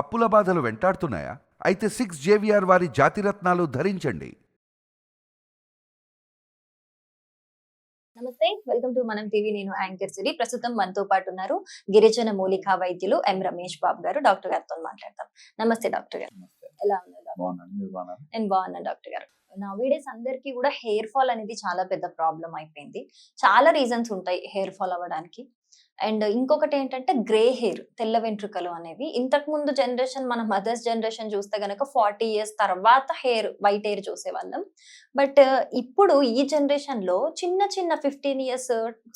అప్పుల బాధలు వెంటాడుతున్నాయా? అయితే 6 JVR వారి జాతిరత్నాలు ధరించండి. నమస్తే, వెల్కమ్ టు మనం టీవీ. నేను యాంకర్ సిరి. ప్రస్తుతం మనతో పాటు ఉన్నారు గిరిజన మూలికా వైద్యులు ఎం రమేష్ బాబు గారు. డాక్టర్ గారితో మాట్లాడతాం. నమస్తే డాక్టర్ గారు. ఎలా ఉన్నారు డాక్టర్? నేను బాగున్నాను డాక్టర్ గారు. నౌడేస్ అందరికీ కూడా హెయిర్ ఫాల్ అనేది చాలా పెద్ద ప్రాబ్లం అయిపోయింది. చాలా రీజన్స్ ఉంటాయి హెయిర్ ఫాల్ అవ్వడానికి. అండ్ ఇంకొకటి ఏంటంటే గ్రే హెయిర్, తెల్ల వెంట్రుకలు అనేవి. ఇంతకు ముందు జనరేషన్, మన మదర్స్ జనరేషన్ చూస్తే గనక 40 years తర్వాత వైట్ హెయిర్ చూసేవాళ్ళం. బట్ ఇప్పుడు ఈ జనరేషన్ లో చిన్న చిన్న 15 years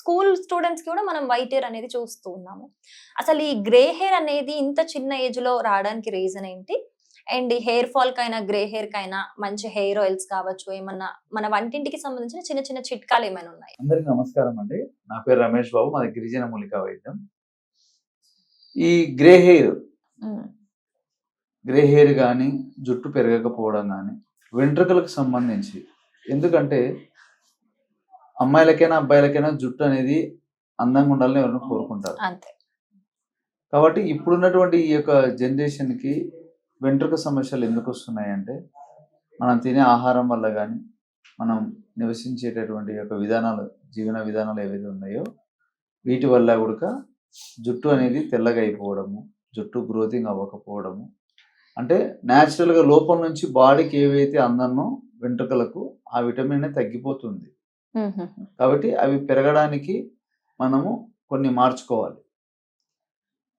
స్కూల్ స్టూడెంట్స్ కి కూడా మనం వైట్ హెయిర్ అనేది చూస్తూ ఉన్నాము. అసలు ఈ గ్రే హెయిర్ అనేది ఇంత చిన్న ఏజ్ లో రావడానికి రీజన్ ఏంటి? అండ్ ఈ హెయిర్ ఫాల్ కైనా, గ్రే హెయిర్ కైనా మంచి హెయిర్ ఆయిల్స్ కావచ్చు, ఏమన్నా మన వంటింటికి సంబంధించిన చిన్న చిన్న చిట్కాలు ఏమైనా ఉన్నాయి? అందరికి నమస్కారం అండి. నా పేరు రమేష్ బాబు, మాది గిరిజన మూలికా వైద్యం. ఈ గ్రే హెయిర్ కానీ, జుట్టు పెరగకపోవడం కానీ, వెంట్రుకలకు సంబంధించి, ఎందుకంటే అమ్మాయిలకైనా అబ్బాయిలకైనా జుట్టు అనేది అందంగా ఉండాలని ఎవరైనా కోరుకుంటారు. అంతే. కాబట్టి ఇప్పుడున్నటువంటి ఈ యొక్క జనరేషన్కి వెంట్రుక సమస్యలు ఎందుకు వస్తున్నాయంటే, మనం తినే ఆహారం వల్ల కానీ, మనం నివసించేటటువంటి యొక్క జీవన విధానాలు ఏవైతే ఉన్నాయో వీటి వల్ల కూడా జుట్టు అనేది తెల్లగా అయిపోవడము, జుట్టు గ్రోతింగ్ అవ్వకపోవడము, అంటే న్యాచురల్గా లోపల నుంచి బాడీకి ఏవైతే అందనో వెంట్రుకలకు ఆ విటమిన్ అనేది తగ్గిపోతుంది. కాబట్టి అవి పెరగడానికి మనము కొన్ని మార్చుకోవాలి.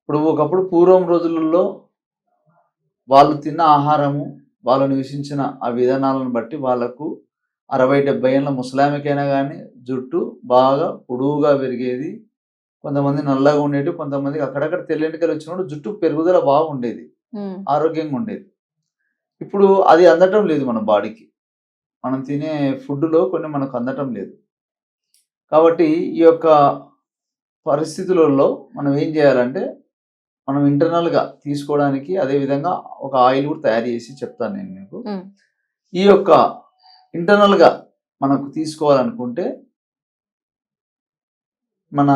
ఇప్పుడు ఒకప్పుడు పూర్వం రోజులలో వాళ్ళు తిన్న ఆహారము, వాళ్ళు నివసించిన ఆ విధానాలను బట్టి వాళ్ళకు 60-70 ఏళ్ళ ముసలామికైనా కానీ జుట్టు బాగా పొడువుగా పెరిగేది. కొంతమంది నల్లగా ఉండేది, కొంతమందికి అక్కడక్కడ తెల్లెంటికలు వచ్చినప్పుడు జుట్టు పెరుగుదల బాగుండేది, ఆరోగ్యంగా ఉండేది. ఇప్పుడు అది అందటం లేదు మన బాడీకి. మనం తినే ఫుడ్లో కొన్ని మనకు అందటం లేదు. కాబట్టి ఈ యొక్క పరిస్థితులలో మనం ఏం చేయాలంటే, మనం ఇంటర్నల్గా తీసుకోవడానికి అదేవిధంగా ఒక ఆయిల్ కూడా తయారు చేసి చెప్తాను నేను మీకు. ఈ యొక్క ఇంటర్నల్గా మనకు తీసుకోవాలనుకుంటే మన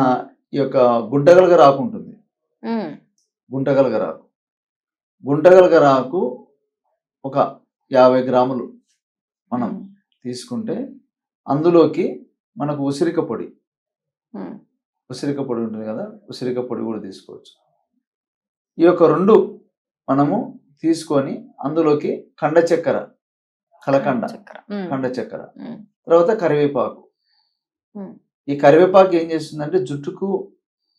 ఈ యొక్క గుంటగలగ రాకు ఉంటుంది. గుంటగలగ రాకు ఒక 50 గ్రాములు మనం తీసుకుంటే అందులోకి మనకు ఉసిరిక పొడి ఉంటుంది కదా, ఉసిరిక పొడి కూడా తీసుకోవచ్చు. ఈ యొక్క 2 మనము తీసుకొని అందులోకి కండ చక్కెర, కండ చక్కెర, తర్వాత కరివేపాకు. ఈ కరివేపాకు ఏం చేస్తుందంటే జుట్టుకు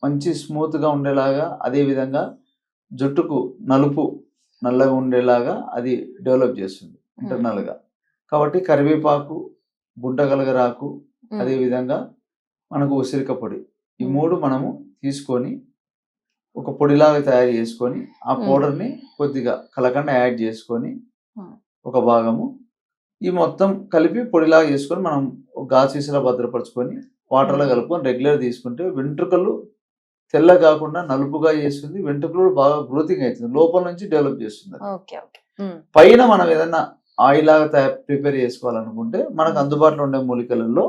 మంచి స్మూత్గా ఉండేలాగా, అదేవిధంగా జుట్టుకు నల్లగా ఉండేలాగా అది డెవలప్ చేస్తుంది ఇంటర్నల్గా. కాబట్టి కరివేపాకు, గుంటగలగరాకు, అదేవిధంగా మనకు ఉసిరిక పొడి, ఈ 3 మనము తీసుకొని ఒక పొడిలాగా తయారు చేసుకొని ఆ పౌడర్ని కొద్దిగా కలకండ యాడ్ చేసుకొని ఒక భాగము, ఈ మొత్తం కలిపి పొడిలాగా చేసుకొని మనం గాజీసులా భద్రపరుచుకొని వాటర్లో కలుపుకొని రెగ్యులర్ తీసుకుంటే వెంట్రుకలు తెల్ల కాకుండా నలుపుగా చేస్తుంది. వెంట్రుకలు బాగా గ్రోతింగ్ అవుతుంది, లోపల నుంచి డెవలప్ చేస్తుంది. పైన మనం ఏదైనా ఆయిల్ లాగా ప్రిపేర్ చేసుకోవాలనుకుంటే మనకు అందుబాటులో ఉండే మూలికలలో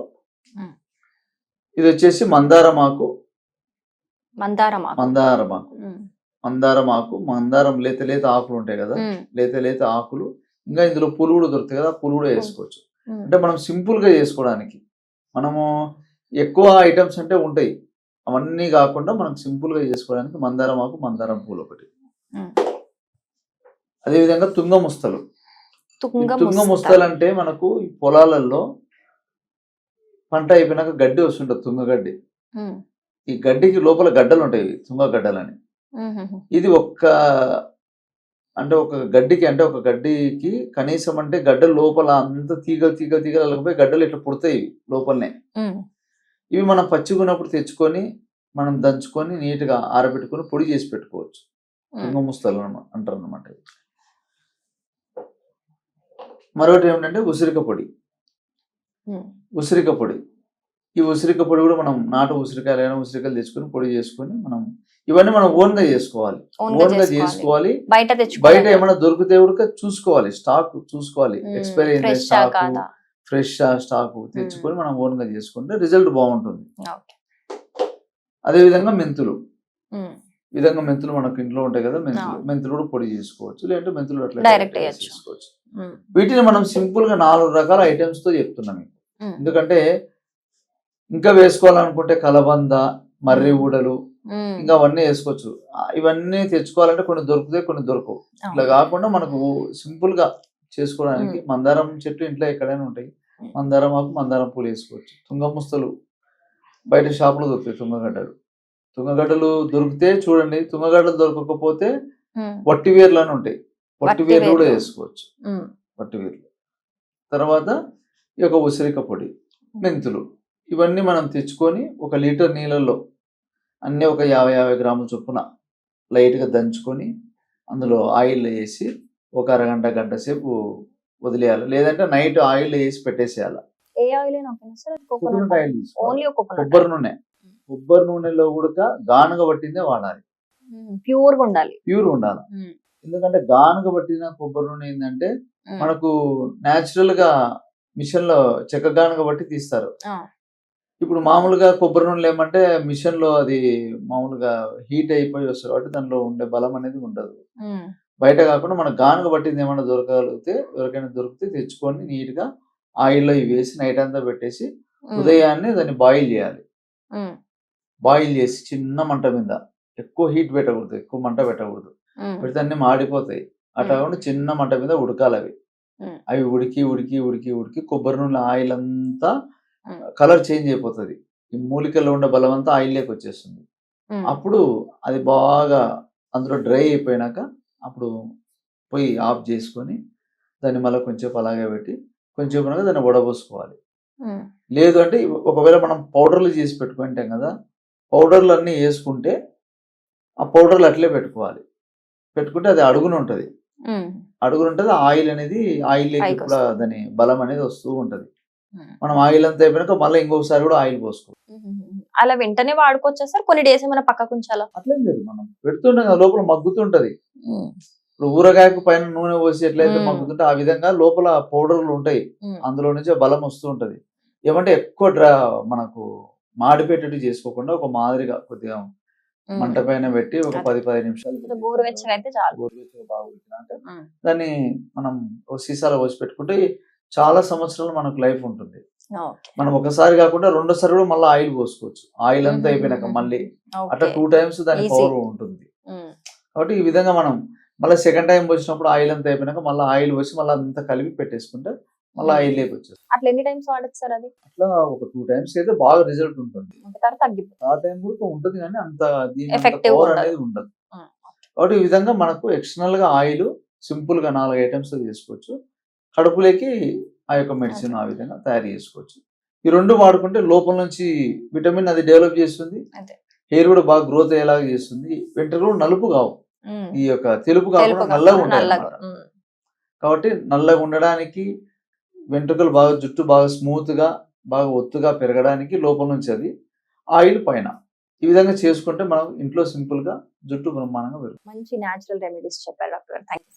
ఇది వచ్చేసి మందారమాకు, మందారం లేత ఆకులు ఉంటాయి కదా, లేత ఆకులు. ఇంకా ఇందులో పూలు కూడా దొరుకుతాయి కదా, పూలు కూడా వేసుకోవచ్చు. అంటే మనం సింపుల్ గా చేసుకోవడానికి, మనము ఎక్కువ ఐటమ్స్ అంటే ఉంటాయి, అవన్నీ కాకుండా మనం సింపుల్ గా చేసుకోవడానికి మందారమాకు, మందారం పూలు ఒకటి. అదేవిధంగా తుంగ ముస్తలు అంటే మనకు ఈ పొలాలలో పంట అయిపోయినాక గడ్డి వస్తుంటది, తుంగగడ్డి. ఈ గడ్డికి లోపల గడ్డలు ఉంటాయి, తుంగ గడ్డలని. ఇది ఒక గడ్డికి కనీసం అంటే గడ్డ లోపల అంత తీగలు లేకపోయి గడ్డలు ఇట్లా పుడతాయి లోపలనే. ఇవి మనం పచ్చిగున్నప్పుడు తెచ్చుకొని మనం దంచుకొని నీట్గా ఆరబెట్టుకొని పొడి చేసి పెట్టుకోవచ్చు. తుంగ ముస్తలు అంటారు అన్నమాట. మరొకటి ఏమిటంటే ఉసిరిక పొడి. ఈ ఉసిరిక పొడి కూడా మనం నాటు ఉసిరికాయలు తెచ్చుకొని పొడి చేసుకొని ఇవన్నీ మనం ఓన్ గా చేసుకోవాలి. బయట ఏమైనా దొరికితే కూడా చూసుకోవాలి, స్టాక్ చూసుకోవాలి, ఎక్స్పైరీ అయిన స్టాక్, ఫ్రెష్ స్టాక్ తెచ్చుకొని మనం ఓన్ గా చేసుకుంటే రిజల్ట్ బాగుంటుంది. అదేవిధంగా మెంతులు, విధంగా మెంతులు మనకు ఇంట్లో ఉంటాయి కదా, అవును. మెంతులు కూడా పొడి చేసుకోవచ్చు, లేదంటే మెంతులు అట్లా Direct direct గా వేయొచ్చు. చేసుకోవచ్చు. ఉమ్, వీటిని మనం సింపుల్ గా 4 రకాల ఐటమ్స్ తో చెప్తున్నాం మీకు. ఉమ్, ఎందుకంటే ఇంకా వేసుకోవాలనుకుంటే కలబంద, మర్రి ఉమ్. ఊడలు, ఉమ్, ఇంకా అవన్నీ వేసుకోవచ్చు. ఇవన్నీ తెచ్చుకోవాలంటే కొన్ని దొరుకుతాయి, కొన్ని దొరకవు. ఇట్లా అవును. కాకుండా మనకు సింపుల్ గా చేసుకోవడానికి మందారం చెట్టు ఇంట్లో ఎక్కడైనా ఉంటాయి. మందారం ఆకు, మందారం పూలు వేసుకోవచ్చు. తుంగముస్తలు బయట షాపులో దొరుకుతాయి. తుంగగడ్డలు దొరికితే చూడండి. తుంగగడ్డలు దొరకకపోతే ఉమ్, వట్టి వేర్లు అని ఉంటాయి. వట్టి వట్టి వేర్లు కూడా వేర్లు. వేసుకోవచ్చు. ఉమ్, వట్టి వేర్లు తర్వాత ఈ యొక్క ఉసిరిక పొడి, మెంతులు, ఇవన్నీ మనం తెచ్చుకొని 1 లీటర్ నీళ్ళల్లో అన్నీ ఒక 50 గ్రాముల చొప్పున లైట్గా దంచుకొని అందులో ఆయిల్ వేసి ఒక అరగంట గంట సేపు వదిలేయాలి. లేదంటే నైట్ ఆయిల్ వేసి పెట్టేసేయాలి. ఏ ఆయిల్ అయినా ఓకేనా సార్? కోకోనట్ కోకోనట్ ఆయిల్ తీసుకోవాలి. ఓన్లీ కోకోనట్ కొబ్బరి నూనె, కొబ్బరి నూనెలో కూడా గానుగ పట్టిందే వాడాలి. ప్యూర్ గా ఉండాలి. ప్యూర్ ఉండాలి. ఉమ్, ఎందుకంటే గానుగ పట్టిన కొబ్బరి నూనె ఏంటంటే ఉమ్, మనకు న్యాచురల్ గా మిషన్ లో చెక్క గానుగ బట్టి తీస్తారు. ఆ, ఇప్పుడు మామూలుగా కొబ్బరి నూనెలు ఏమంటే మిషన్ లో అది మామూలుగా హీట్ అయిపోయి వస్తుంది కాబట్టి దానిలో ఉండే బలం అనేది ఉండదు. ఉమ్, బయట కాకుండా మన గానుగ పట్టింది ఏమైనా ఎవరికైనా దొరికితే తెచ్చుకొని నీట్ గా ఆయిల్లో ఇవి వేసి నైట్ అంతా పెట్టేసి ఉదయాన్నే దాన్ని బాయిల్ చేయాలి. ఉమ్, బాయిల్ చేసి చిన్న మంట మీద, ఎక్కువ హీట్ పెట్టకూడదు, ఎక్కువ మంట పెట్టకూడదు. ఉమ్, పెడితే అన్ని మాడిపోతాయి. అట్లా కాకుండా చిన్న మంట మీద ఉడకాలి అవి. ఉమ్, అవి ఉడికి ఉడికి ఉడికి ఉడికి కొబ్బరి నూనె ఆయిల్ అంతా ఉమ్, కలర్ చేంజ్ అయిపోతుంది. ఈ మూలికల్లో ఉండే బలం అంతా ఆయిల్లోకి వచ్చేస్తుంది. ఉమ్, అప్పుడు అది బాగా అందులో డ్రై అయిపోయినాక అప్పుడు పొయ్యి ఆఫ్ చేసుకొని దాన్ని మళ్ళీ కొంచెంసేపు అలాగే పెట్టి కొంచెంసేపు ఉన్నాక దాన్ని వడబోసుకోవాలి. ఉమ్, లేదు అంటే ఒకవేళ మనం పౌడర్లు చేసి పెట్టుకుంటాం కదా, పౌడర్లు అన్నీ వేసుకుంటే ఆ పౌడర్లు అట్లే పెట్టుకోవాలి. పెట్టుకుంటే అది అడుగున ఉంటుంది. ఉమ్, అడుగున ఉంటుంది. ఆయిల్ అనేది ఆయిల్ పైకి కూడా దాని బలం అనేది వస్తూ ఉంటుంది. ఉమ్. మనం ఆయిల్ అంతా అయిపోయినాక మళ్ళీ ఇంకొకసారి కూడా ఆయిల్ పోసుకోవాలి. అలా వెంటనే వాడుకోవచ్చా సార్? కొన్ని డేస్ ఏమైనా పక్కకు ఉంచాలా? అట్లేం లేదు, మనం పెడుతుంటాం కదా, లోపల మగ్గుతుంటది. ఇప్పుడు ఊరగాయకు పైన నూనె పోసి ఎట్లయితే మగ్గుతుంటే ఆ విధంగా లోపల పౌడర్లు ఉంటాయి. అందులో నుంచి బలం వస్తూ ఉంటది. ఏమంటే ఎక్కువ మనకు మాడిపెట్టేట్టు చేసుకోకుండా ఒక మాదిరిగా కొద్దిగా మంట పైన పెట్టి ఒక 10-15 నిమిషాలు గోరువెచ్చగా అయితే చాలు. గోరువెచ్చగా బాగా ఉడికినాక దాన్ని మనం ఒక సీసాలో పోసి పెట్టుకుంటే చాలా సంవత్సరాలు మనకు లైఫ్ ఉంటుంది. ఓకే. మనం ఒకసారి కాకుండా రెండోసారి కూడా మళ్ళీ ఆయిల్ పోసుకోవచ్చు. ఆయిల్ అంతా అయిపోయినాక మళ్ళీ అట్లా 2 టైమ్స్ దాని Easy. పవర్ ఉంటుంది. కాబట్టి ఈ విధంగా మనం మళ్ళీ సెకండ్ టైం పోసినప్పుడు ఆయిల్ అంతా అయిపోయినాక మళ్ళీ ఆయిల్ పోసి మళ్ళీ అంతా కలిపి పెట్టేసుకుంటే మళ్ళీ ఆయిల్ లేక వచ్చేస్తుంది. అట్లా ఎన్ని టైమ్స్ వాడచ్చు సార్ అది? అట్లా ఒక 2 టైమ్స్ అయితే బాగా రిజల్ట్ ఉంటుంది. తర్వాత తగ్గిపోతుంది. ఆ టైం కూడా ఉంటుంది కానీ అంత దీని Effective పవర్ ఉండదు. అనేది ఉండదు. కాబట్టి ఈ విధంగా మనకు ఎక్స్టర్నల్ గా ఆయిల్ సింపుల్ గా 4 ఐటమ్స్ చేసుకోవచ్చు. కడుపులోకి ఆ యొక్క మెడిసిన్ ఆ విధంగా తయారు చేసుకోవచ్చు. ఈ 2 వాడుకుంటే లోపల నుంచి విటమిన్ అది డెవలప్ చేస్తుంది. అదే. హెయిర్ కూడా బాగా గ్రోత్ అయ్యేలాగా చేస్తుంది. వెంట్రుకలు నలుపు కావు, ఈ యొక్క తెలుపు కాకుండా తెలుపు నల్లగా కాకుండా ఉంటాయి నల్లగా. అన్నమాట. కాబట్టి నల్లగా ఉండడానికి, వెంట్రుకలు బాగా జుట్టు బాగా స్మూత్ గా బాగా ఒత్తుగా పెరగడానికి లోపల నుంచి అది ఆయిల్ పైన ఈ విధంగా చేసుకుంటే మనం ఇంట్లో సింపుల్ గా జుట్టు బ్రహ్మాండంగా పెరుగుతుంది. మంచి న్యాచురల్ రెమెడీస్ చెప్పారు డాక్టర్ గారు. Thank you.